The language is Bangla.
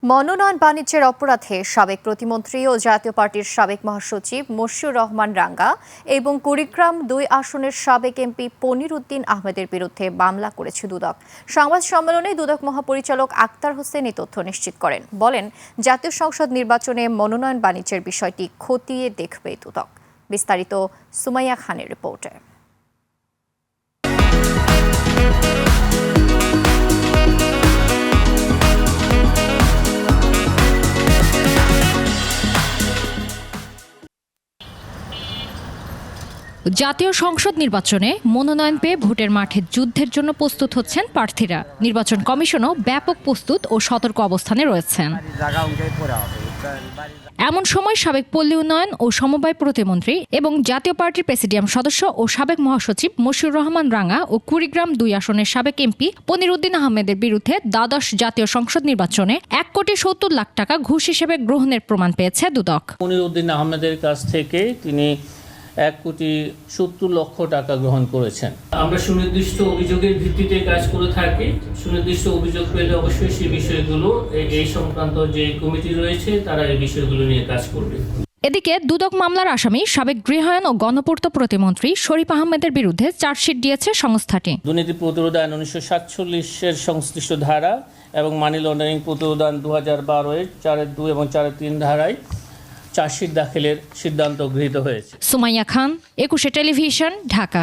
মনোনয়ন বাণিজ্যের অপরাধে সাবেক প্রতিমন্ত্রী ও জাতীয় পার্টির সাবেক মহাসচিব মশিউর রহমান রাঙ্গা এবং কুড়িগ্রাম-২ আসনের সাবেক এমপি পনির উদ্দিন আহমেদের বিরুদ্ধে মামলা করেছে দুদক। সংবাদ সম্মেলনে দুদক মহাপরিচালক আক্তার হোসেন এই তথ্য নিশ্চিত করেন। বলেন, জাতীয় সংসদ নির্বাচনে মনোনয়ন বাণিজ্যের বিষয়টি খতিয়ে দেখবে দুদক। বিস্তারিত সুমাইয়া খানের রিপোর্টে। জাতীয় সংসদ নির্বাচনে মনোনয়ন পেয়ে ভোটের মাঠে যুদ্ধের জন্য প্রস্তুত হচ্ছেন প্রার্থীরা। নির্বাচন কমিশনও ব্যাপক প্রস্তুত ও সতর্ক অবস্থানে রয়েছেন। এমন সময় সাবেক পল্লী উন্নয়ন ও সমবায় প্রতিমন্ত্রী এবং জাতীয় পার্টির প্রেসিডিয়াম সদস্য ও সাবেক মহাসচিব মশিউর রহমান রাঙ্গা ও কুড়িগ্রাম-২ আসনের সাবেক এমপি পনির উদ্দিন আহমেদের বিরুদ্ধে দ্বাদশ জাতীয় সংসদ নির্বাচনে ১,৭০,০০,০০০ টাকা ঘুষ হিসেবে গ্রহণের প্রমাণ পেয়েছে দুদক। পনির উদ্দিন আহমেদের কাছ থেকে তিনি ১,৭০,০০,০০০ টাকা গ্রহণ করেছেন। আমরা সুনির্দিষ্ট অভিযোগের ভিত্তিতে কাজ করে থাকি। সুনির্দিষ্ট অভিযোগ পেলে অবশ্যই সেই বিষয়গুলো এই সংক্রান্ত যে কমিটি রয়েছে তারা এই বিষয়গুলো নিয়ে কাজ করবে। এদিকে দুদক মামলার আসামি সাবেক গৃহায়ন ও গণপূর্ত প্রতিমন্ত্রী শরীফ আহমেদের বিরুদ্ধে চার্জশিট দিয়েছে সংস্থাটি। দুর্নীতি প্রতিরোধ আইন ১৯৪৭-এর সংশ্লিষ্ট ধারা এবং মানি লন্ডারিং প্রতিরোধ আইন ২০১২-এর ৪-২ এবং ৪-৩ ধারায় চার্জশিট দাখিলের সিদ্ধান্ত গৃহীত হয়েছে। সুমাইয়া খান, ২১ টেলিভিশন, ঢাকা।